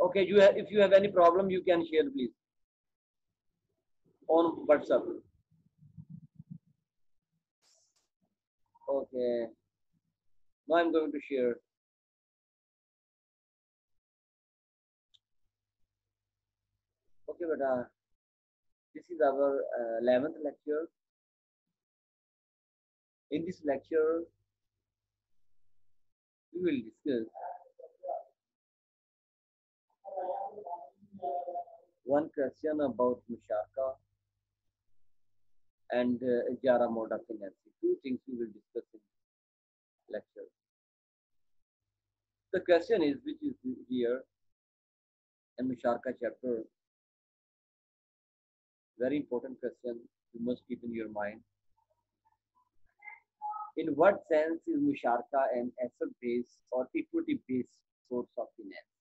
Okay, you have, if you have any problem, you can share please on WhatsApp. Okay, now I'm going to share. Okay, but this is our 11th lecture. In this lecture, we will discuss one question about Musharka and Ijara mode of financing. Two things we will discuss in lecture. The question is, which is here in Musharka chapter, very important question you must keep in your mind. In what sense is Musharka an asset-based or equity-based source of finance?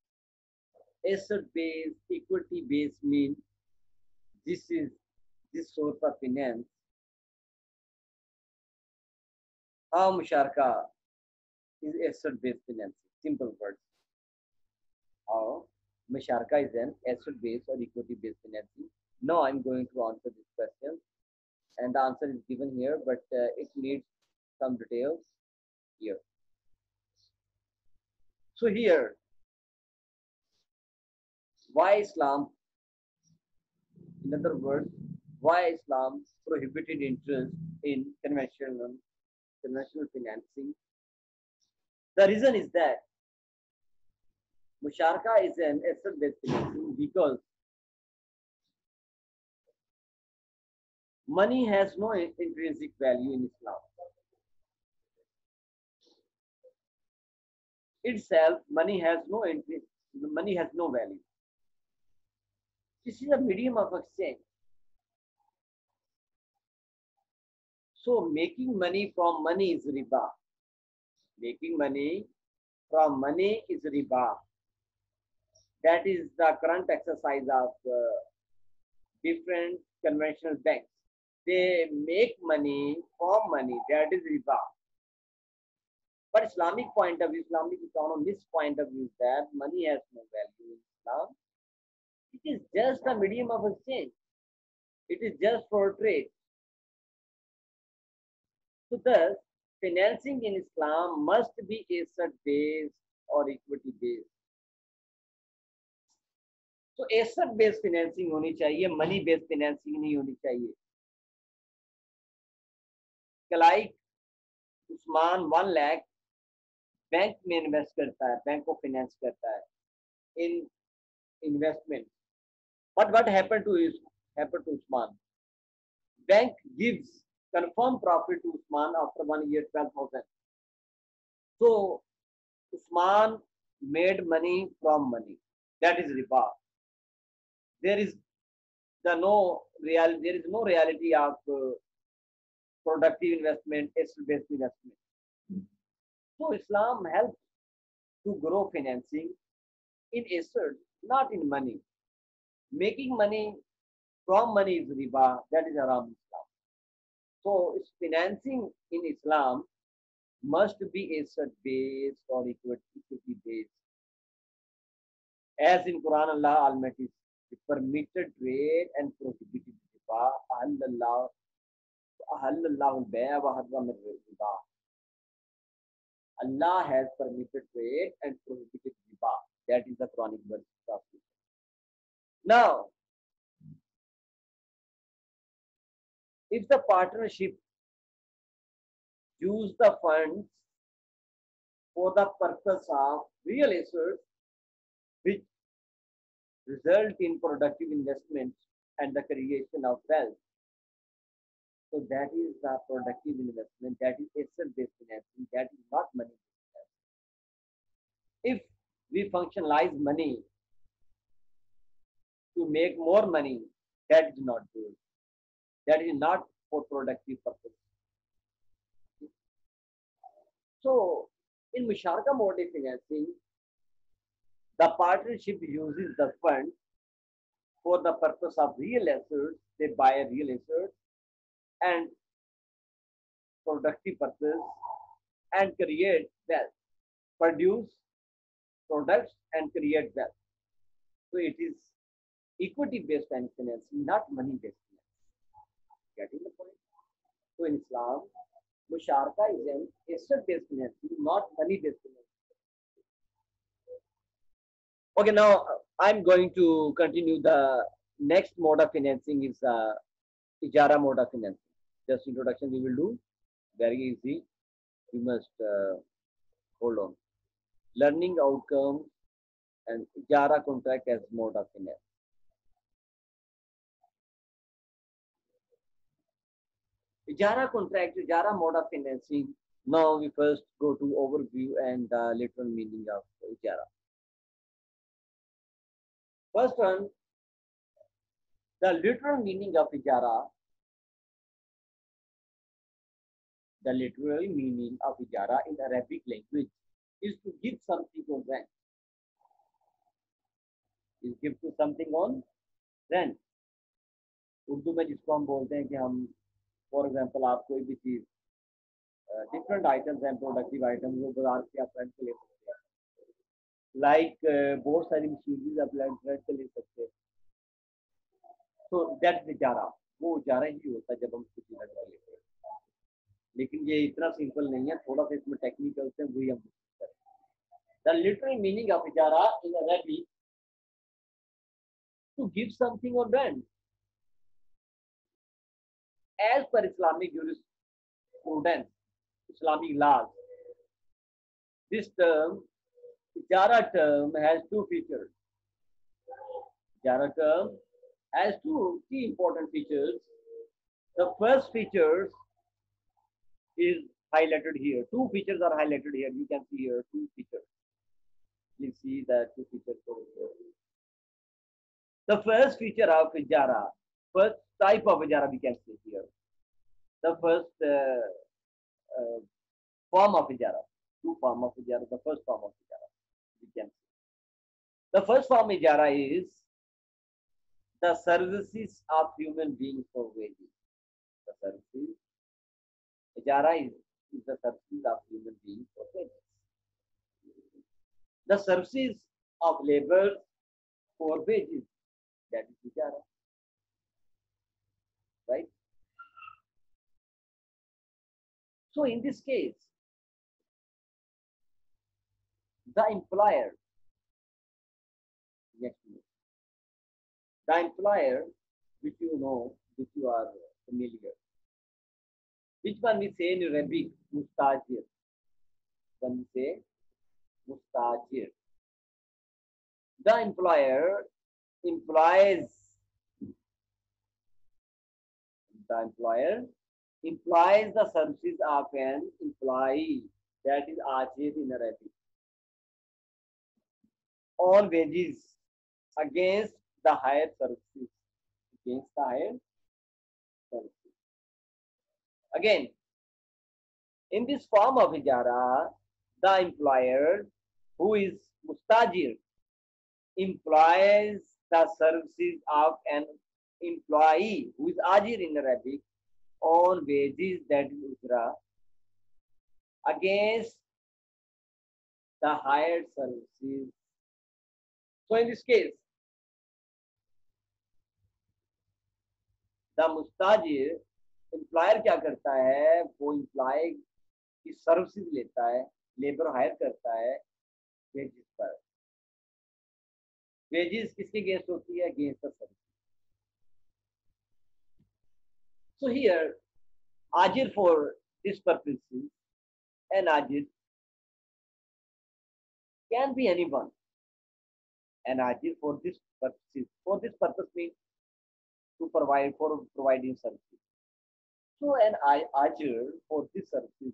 Asset-based, equity-based means this is this source of finance. How Musharka is asset-based financing? Simple words. How Musharka is an asset-based or equity-based financing? Now I'm going to answer this question, and the answer is given here, but it needs some details here. So here, why Islam? In other words, why Islam prohibited interest in conventional financing? The reason is that Musharka is an asset-based financing because money has no intrinsic value in Islam. Itself, money has no value. This is a medium of exchange. So making money from money is riba. Making money from money is riba. That is the current exercise of different conventional banks. They make money from money. That is riba. But Islamic point of view, Islamic economist point of view is that money has no value in Islam. It is just a medium of exchange. It is just for trade. So thus, financing in Islam must be asset-based or equity-based. So asset-based financing होनी चाहिए, money-based financing नहीं होनी चाहिए. Like Usman 1 lakh bank में invest करता है, bank को finance करता है in investment. But what happened to Usman? Bank gives confirmed profit to Usman after 1 year 12,000. So Usman made money from money. That is riba. There is no reality of productive investment, asset-based investment. So Islam helps to grow financing in assets, not in money. Making money from money is riba. That is haram in Islam. So financing in Islam must be asset-based or equity-based. As in Quran, Allah Almighty permitted trade and prohibited riba. Allah has permitted trade and prohibited riba. That is the Quranic verse. Now, if the partnership use the funds for the purpose of real assets, which result in productive investments and the creation of wealth. So that is the productive investment, that is asset-based financing, that is not money-based financing. If we functionalize money to make more money, that is not good. That is not for productive purpose. So in Musharaka mode financing, the partnership uses the fund for the purpose of real assets. They buy real assets and productive purpose and create wealth, produce products and create wealth. So it is equity-based financing, not money-based financing. Getting the point? So in Islam, musharaka is an asset-based financing, not money-based financing. Okay, now I'm going to continue. The next mode of financing is ijara mode of financing. Just introduction we will do. Very easy. You must hold on. Learning outcomes and ijara contract as mode of finance. Ijara contract, ijara mode of financing. Now we first go to overview and the literal meaning of ijara. First one, the literal meaning of ijara. The literal meaning of ijara in Arabic language is to give something on rent. Is give to something on rent. Urdu में जिसको हम बोलते हैं कि हम for example आप कोई भी चीज डिफरेंट आइटम्स हैं प्रोडक्टिव आइटम्स वो बाजार से आप रेंट पे ले सकते हैं लाइक बहुत सारी मशीनरीज आप रेंट पे ले सकते हैं तो दैट्स इजारा वो इजारा ही होता है जब हम कुछ रेंट पे लेते हैं लेकिन ये इतना सिंपल नहीं है थोड़ा सा इसमें टेक्निकल्स हैं वही हम करें द लिटरल मीनिंग ऑफ इजारा इन अरबी to give something on rent as per Islamic jurisprudence, Islamic laws. This term, ijara term, has two features. Ijara term has two key important features. The first feature is highlighted here. Two features are highlighted here. You can see here two features. Please see the two features over here. The first feature of ijara, first type of ijara we can see here. The first form of ijara, two form of ijara, the first form of ijara we can see. The first form ijara is the services of human beings for wages. The services, ijara is the services of human beings for wages. The services of labor for wages. That is ijara, right? So in this case, the employer, next minute, the employer, which you know, which you are familiar, which one we say in Arabic, mustajir. When we say mustajir, the employer implies the services of an employee, that is ajir in Arabic, on wages against the higher services. Against the higher services. Again, in this form of ijara, the employer who is mustajir implies the services of an employee who is ajir in Arabic on wages, that is ujra, against the hired services. So in this case, the mustajir employer क्या करता है वो employ की services लेता है labour higher करता है wages पर वेजेस किसके अगेंस्ट होती है against the service so here ajir for this purposes an ajir can be anyone an ajir for this purpose means to provide for providing services. So an ajir for this services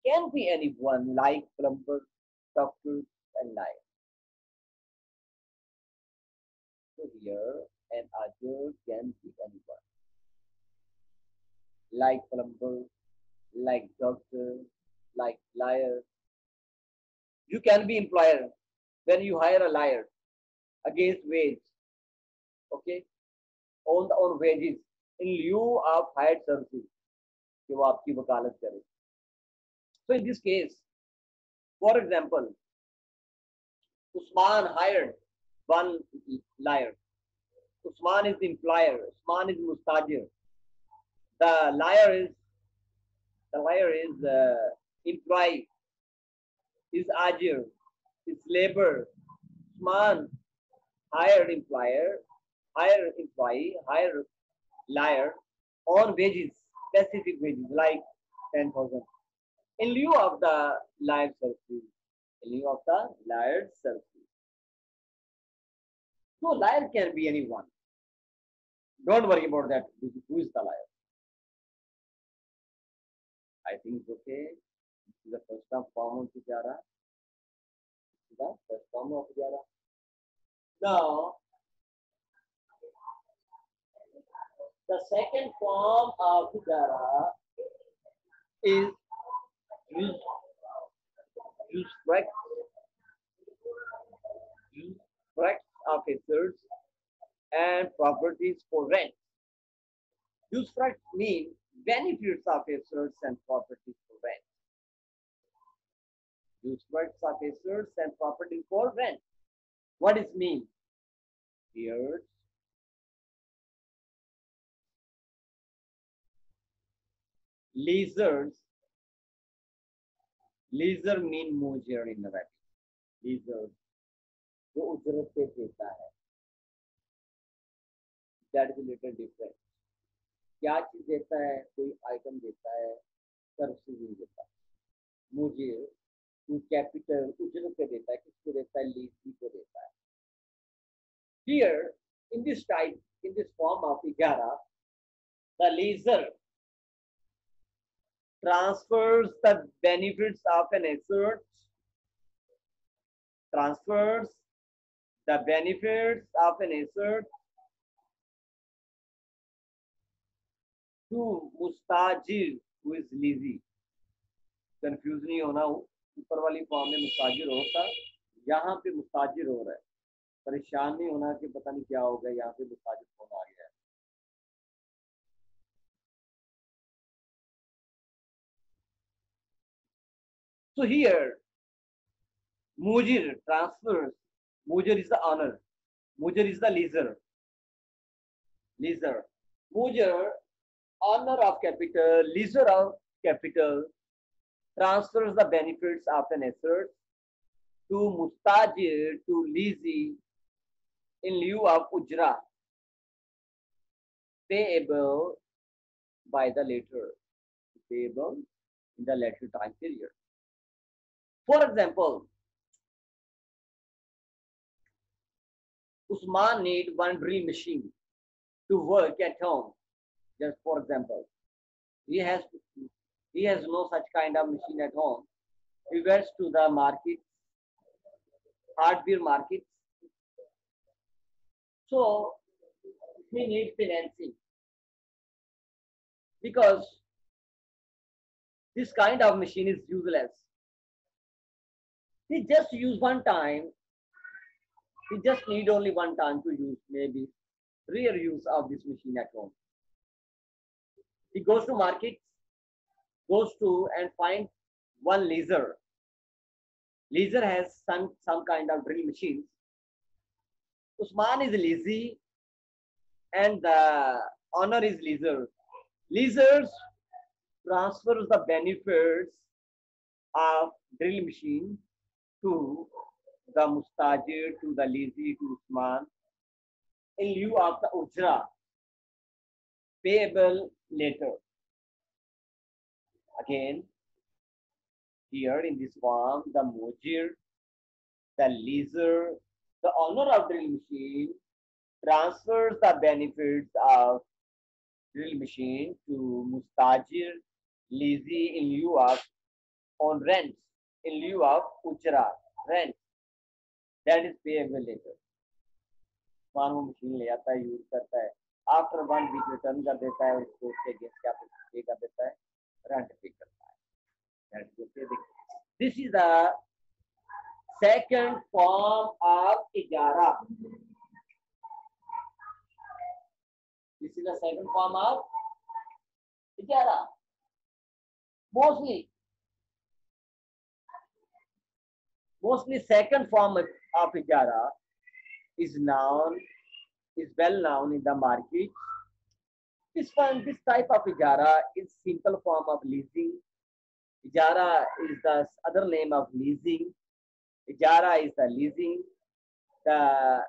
can be anyone like plumbers, doctors, and liars. So here an ajir can be anyone like plumber, like doctor, like liar. You can be employer when you hire a liar against wage, okay, on wages in lieu of hired services कि वो आपकी वकालत करे. So in this case, for example, Usman hired one liar. Usman is the employer. Usman is mustajir. The liar is employee. Is ajir. Is labor. Usman hire employer, hire employee, hire liar on wages, specific wages like 10,000. In lieu of the liar services. In lieu of the liar services. So liar can be anyone. Don't worry about that. Who is the liar? I think it's okay. This is the first form of Ijara. This is the first form of Ijara. Now, the second form of Ijara is usufruct of assets and properties for rent. Usufruct means benefits of assets and properties for rent. Usufruct of assets and properties for rent. What does it mean? Here, leasers. Leaser mean mujir in Arabic. Leaser जो उजरत पे देता है. That is a little different. क्या चीज देता है? कोई item देता है, सर्विसेज नहीं देता. मुझे कैपिटल उजरत पे देता है. किसको देता है? लीजी को देता है. Here, in this type, in this form of Igara, the leaser transfers the benefits of an asset, transfers the benefits of an asset to mustajir, who is leasy. Confuse नहीं होना. ऊपर वाली फॉर्म में मुस्ताजिर होता, यहाँ पे मुस्ताजिर हो रहा है. परेशान नहीं होना कि पता नहीं क्या हो गया, यहाँ पे मुस्ताजिर कौन आ गया है. So here, mujir transfers. Mujir is the owner. Mujir is the leaser. Leaser. Mujir, owner of capital, leaser of capital, transfers the benefits of an asset to mustajir, to leasee, in lieu of ujra, payable by the later, payable in the later time period. For example, Usman need one drill machine to work at home. Just for example, he has no such kind of machine at home. He went to the market, hardware markets. So he needs financing because this kind of machine is useless. He just use one time. He just need only one time to use, maybe rare use of this machine at home. He goes to markets, goes to and find one leaser. Leaser has some kind of drill machines. Usman is lazy and the owner is leaser. Leasers transfers the benefits of drill machine to the mustajir, to the lazy, to Usman, in lieu of the ujra, payable later. Again, here in this form, the mujir, the leaser, the owner of drill machine transfers the benefits of drill machine to mustajir, lazy, in lieu of on rent, in lieu of ujra, rent. That is payable later. मान वो machine ले आता है, use करता है, after 1 week return कर देता है और उसको उसके अगेंस्ट क्या पे कर देता है? रेंट पे करता है. This is the second form of ijara. This is the second form of ijara. Mostly second form of ijara is known, is well known in the market. This type of ijara is simple form of leasing. Ijara is the other name of leasing. Ijara is the leasing. The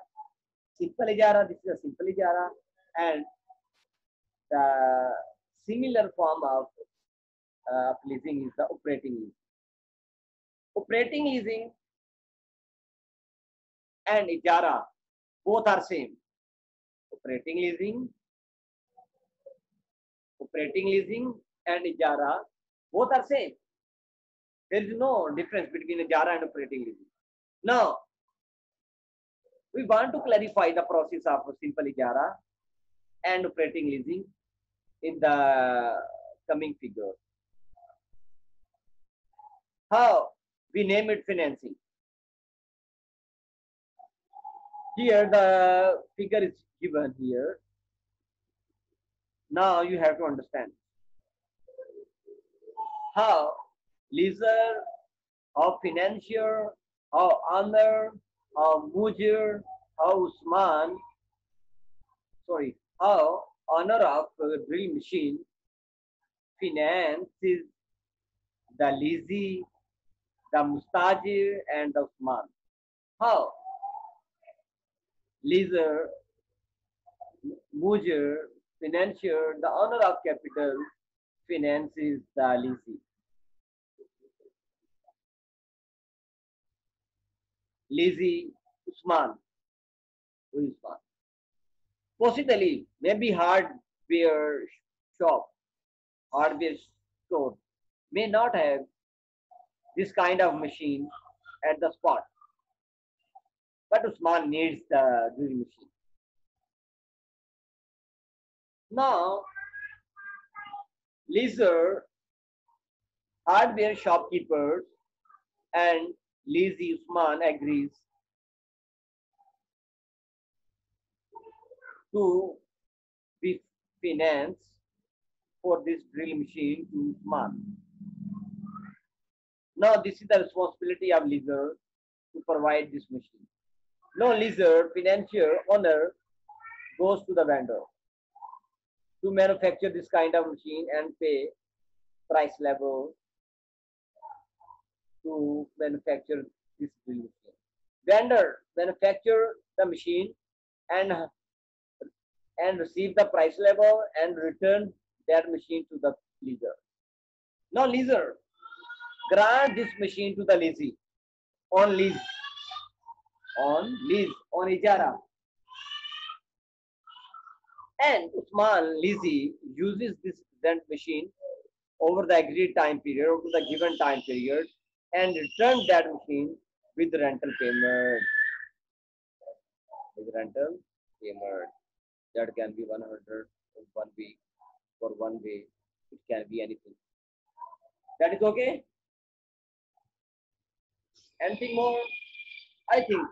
simple ijara, this is a simple ijara, and the similar form of leasing is the operating leasing. Operating leasing and ijara both are same. Operating leasing and ijara both are same. There is no difference between ijara and operating leasing. Now, we want to clarify the process of simple ijara and operating leasing in the coming figure. How we name it financing. Here the figure is given here. Now you have to understand how leaser, how financier, how owner, how mujir, how Usman, how owner of drill machine finances the leasee, the mustajir, and the Usman. How leaser, mujir, financier, the owner of capital finances the leasee. Leasee, Usman. Who is Usman? Possibly, maybe hardware shop, hardware store may not have this kind of machine at the spot, but Usman needs the drilling machine. Now, leaser, hardware shopkeepers, and leasee Usman agrees to be financed for this drill machine to Usman. Now, this is the responsibility of leaser to provide this machine. No leaser, financier, owner goes to the vendor to manufacture this kind of machine and pay price level to manufacture this drill machine. Vendor manufacture the machine and receive the price level and return that machine to the leaser. Now leaser grant this machine to the leasee on lease, on ijara. And Usman leasee uses this rent machine over the agreed time period, over the given time period, and return that machine with rental payment. That can be 100 in 1 week for 1 day. It can be anything. That is okay? Anything more? I think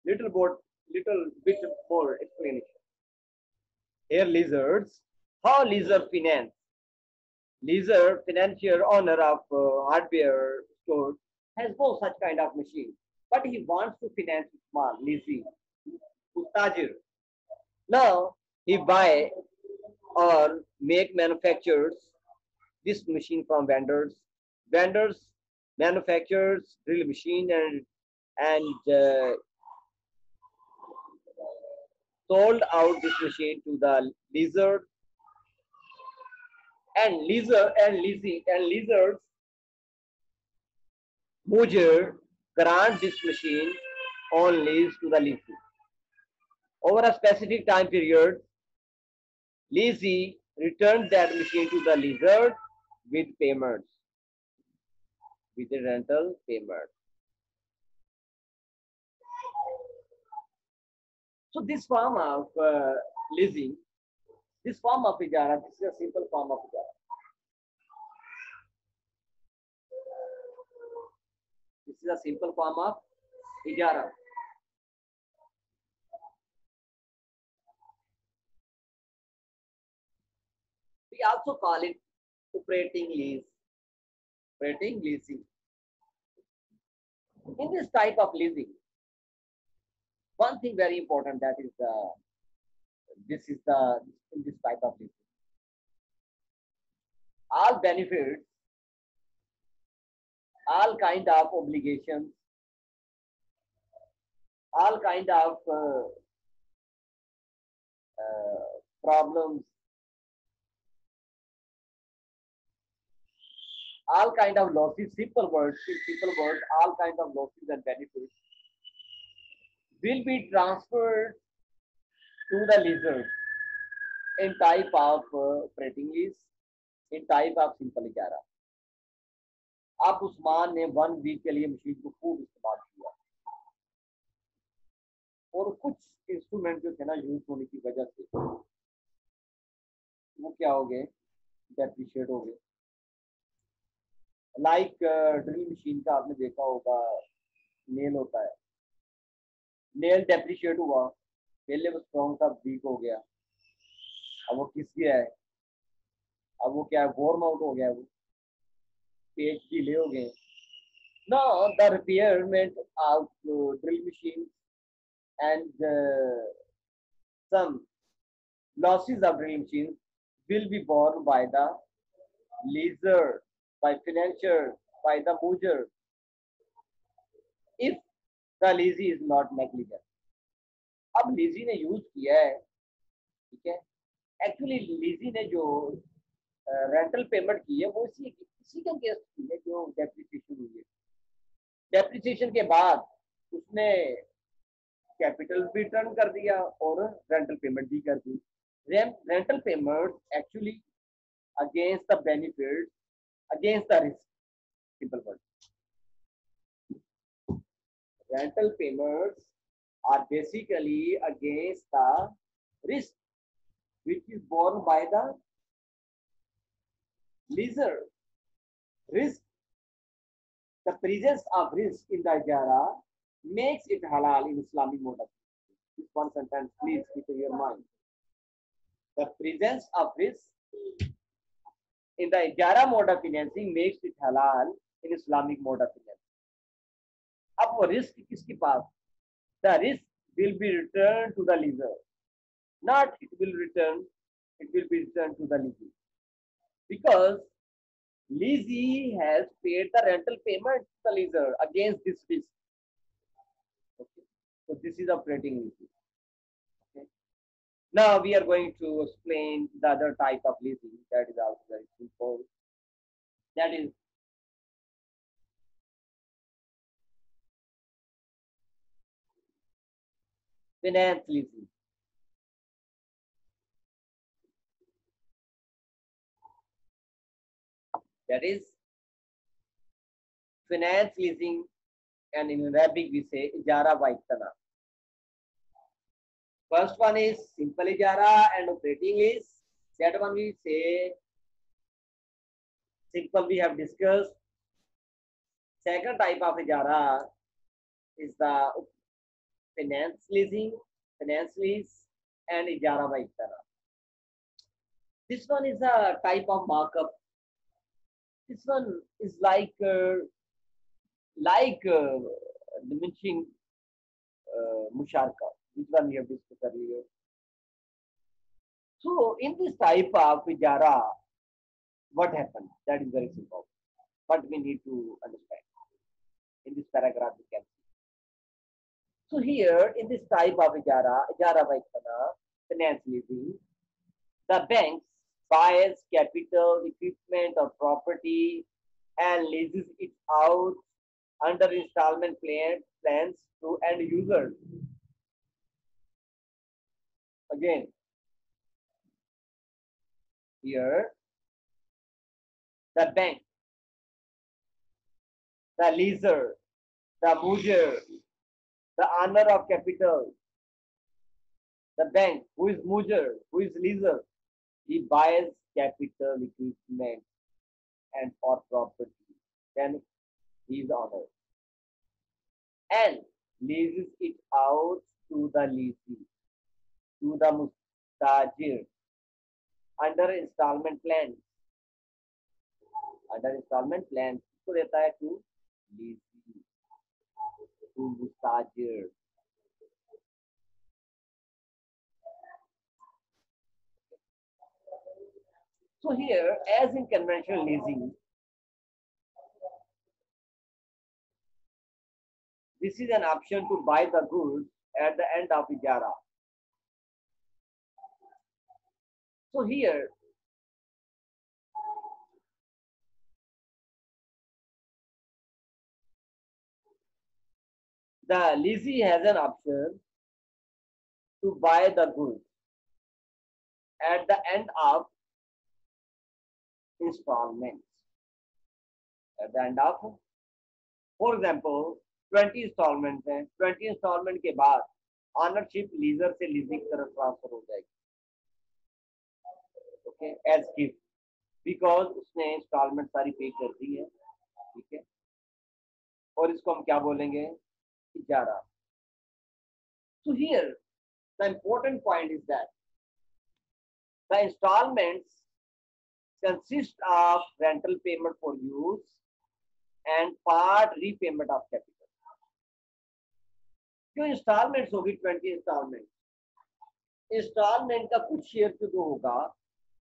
little bit more explanation. Here lizards, how lizard finance? Lizard, financier, owner of hardware store, has no such kind of machine, but he wants to finance small, leasing, mustajir. Now he buy or make manufactures this machine from vendors. Vendors manufactures drill machine and sold out this machine to the lizard and lizards mujir grant this machine on lease to the leasee. Over a specific time period, leasee returns that machine to the lizard with payments, with the rental payment. So this form of leasing, this form of ijara, this is a simple form of ijara. This is a simple form of ijara. We also call it operating leasing. In this type of leasing, One thing very important, that is this is the in this type of leasing. All benefits, all kind of obligations, all kind of problems, all kind of losses, simple words, all kind of losses and benefits will be transferred to the leaser in type of operating lease, in type of simple इजारा. अब उस्मान ने 1 week के लिए machine को खूब इस्तेमाल किया और कुछ इंस्ट्रूमेंट जो थे ना यूज होने की वजह से वो क्या हो गए, डेप्रिशिएट हो गए. लाइक ड्रिल मशीन का आपने देखा होगा, नेल होता है, नेल डेप्रिशिएट हुआ, पहले वो स्ट्रॉन्ग था, वीक हो गया, अब वो किस गया है, अब वो क्या है, वॉर्म आउट हो गया, वो पेज ढीले हो गए. Now the repairment of drill machines and some losses of drill machines will be borne by the leaser, by financier, by the mover, if the leasee is not negligent. अब लीजी ने use किया है, ठीक है, actually लीजी ने जो rental payment की है वो इसी का केस की है जो डेप्रिसिएशन हुई है. डेप्रिसिएशन के बाद उसने कैपिटल भी रिटर्न कर दिया और रेंटल पेमेंट भी कर दी. Rental payment actually against the benefit, against the risk, simple word. Rental payments are basically against the risk which is borne by the leaser. Risk, the presence of risk in the ijara makes it halal in Islamic model. This one sentence, please keep in your mind. The presence of risk in the ijara mode of financing makes it halal in Islamic mode of financing. अब वो risk किसके पास? The risk will be returned to the leaser, not it will be returned to the leasee, because leasee has paid the rental payment to the leaser against this risk. Okay, so this is operating leasing. Okay, now we are going to explain the other type of leasing that is also very simple. That is finance leasing. That is finance leasing, and in Arabic we say ijara wa iqtana. First one is simple ijara and operating lease. That one we say simple, we have discussed. Second type of ijara is the finance leasing, finance lease, and ijara wa iqtana. This one is a type of markup. This one is like diminishing musharka, which one we have discussed earlier. So in this type of ijara, what happened? That is very simple, but we need to understand. In this paragraph, we can see. So here, in this type of ijara wa iqtana, finance leasing, the banks buys capital, equipment, or property and leases it out under installment plans to end users. Again, here, the bank, the leaser, the mover, the owner of capital, the bank, who is mover, who is leaser, he buys capital, equipment, and or property, then he is owner, and leases it out to the leasee, to the mustajir, under installment plan. Under installment plan, इसको देता है to leasee, to mustajir. So here, as in conventional leasing, this is an option to buy the goods at the end of ijara. So here, the leasee has an option to buy the goods at the end of installments. At the end of, for example, 20 installments हैं, 20 installment के बाद ownership leisure से leasing की तरफ transfer हो जाएगी, okay, as gift, because उसने instalment सारी पे कर दी है, ठीक है, और इसको हम क्या बोलेंगे, इजारा. So here the important point is that the installments consist of rental payment for use and part repayment of capital. जो इंस्टॉलमेंट्स होगी 20 इंस्टॉलमेंट का कुछ शेयर जो होगा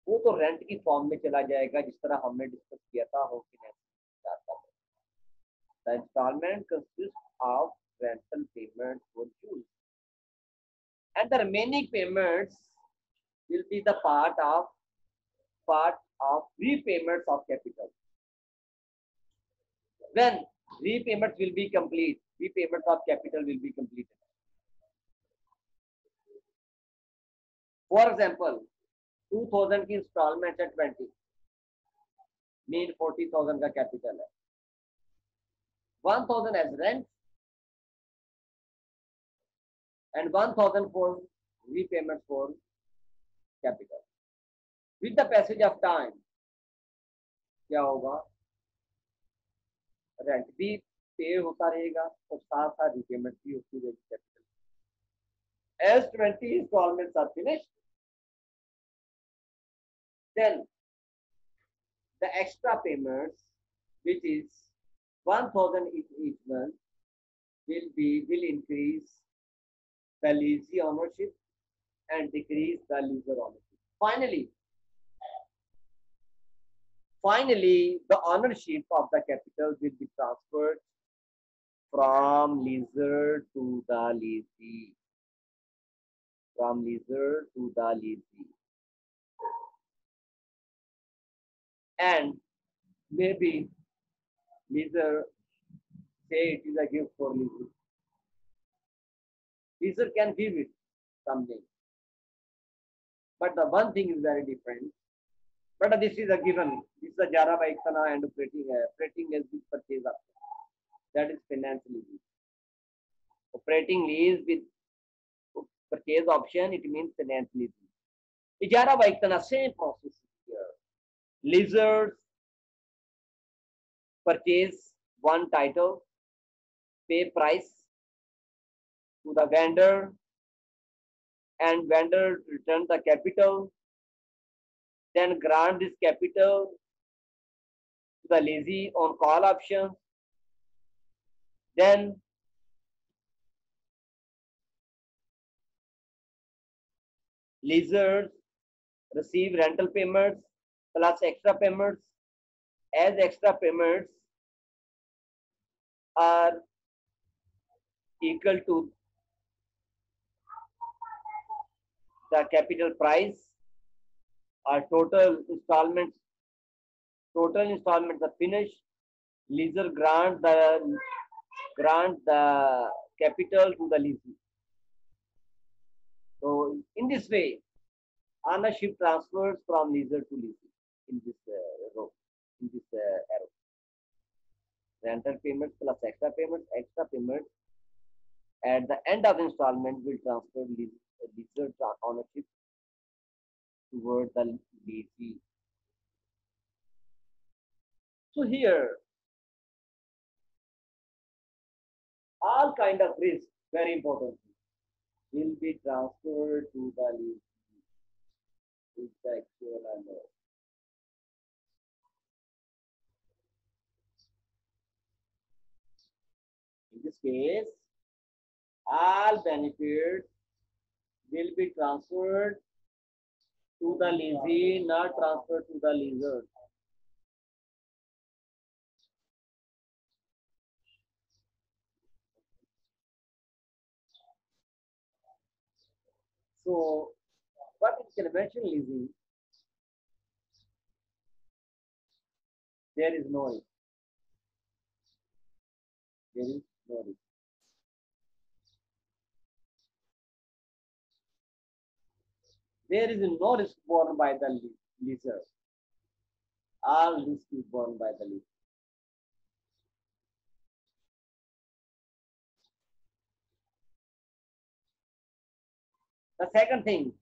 वो तो रेंट की फॉर्म में चला जाएगा, जिस तरह हमने डिस्कस किया था home finance. The installment consists of rental payment for use, and the remaining payments will be the part of repayments of capital. When repayments will be complete, repayments of capital will be completed. For example, 2000 की instalment है 20, mean 40,000 का capital है, 1000 as rent and 1000 for repayment for capital. With the passage of time क्या होगा, rent भी पे होता रहेगा और साथ साथ रिपेमेंट भी होती रहेगी capital. As 20 installments are finished, then the extra payments, which is 1000 each month, will increase the leasee ownership and decrease the leaser ownership. Finally, the ownership of the capital will be transferred from leaser to the leasee. From leaser to the leasee. And maybe leaser say it is a gift for leaser. Leaser can give it someday. But the one thing is very different. But this is a given. This is a Jara by Iktana and operating as with purchase option. That is finance lease. Operating lease with purchase option, it means finance lease. Ijara by Iktana, same process here. Leasers purchase one title, pay price to the vendor, and vendor return the capital, then grant this capital to the leasee on call option. Then leasers receive rental payments plus extra payments, as extra payments are equal to the capital price or total installments are finished. Leaser grant the capital to the leasee. So in this way, ownership transfers from leaser to leasee in this row, in this arrow. Rental payments plus extra payments at the end of installment will transfer leaser ownership toward the leasee. So here, all kind of risk, very important, will be transferred to the leasee. Is the actual number. In this case, all benefits will be transferred to the leasee, not transfer to the leaser. So, what is conventional leasing? There is no risk. There is no risk. There is no risk borne by the leaser. All risk is borne by the leaser. The second thing,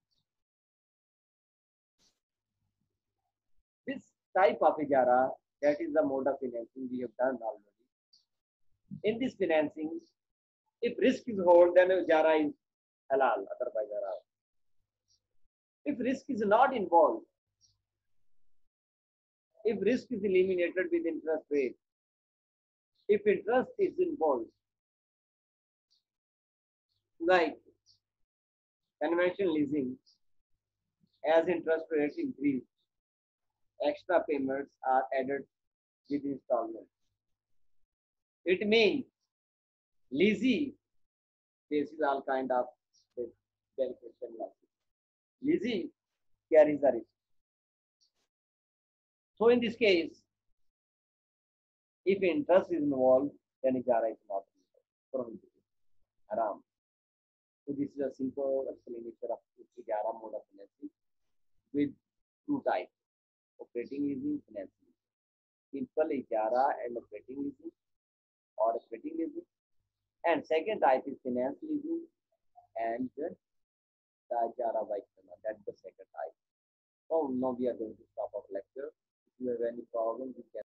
this type of ijara, that is the mode of financing we have done already. In this financing, if risk is hold, then ijara is halal, otherwise haram. If risk is not involved, if risk is eliminated with interest rate, if interest is involved, like conventional leasing, as interest rates increase, extra payments are added with installment. It means leasing faces all kind of benefits and losses. Leasing carries the risk. So in this case, if interest is involved, then ijara is not prohibited. Haram. So this is a simple explanation of ijara mode of financing with two types: operating leasing, financing. Simple ijara and operating leasing or operating leasing. And second type is finance leasing and the ijara by external. That's the second type. So now we are going to stop our lecture. If you have any problem, you can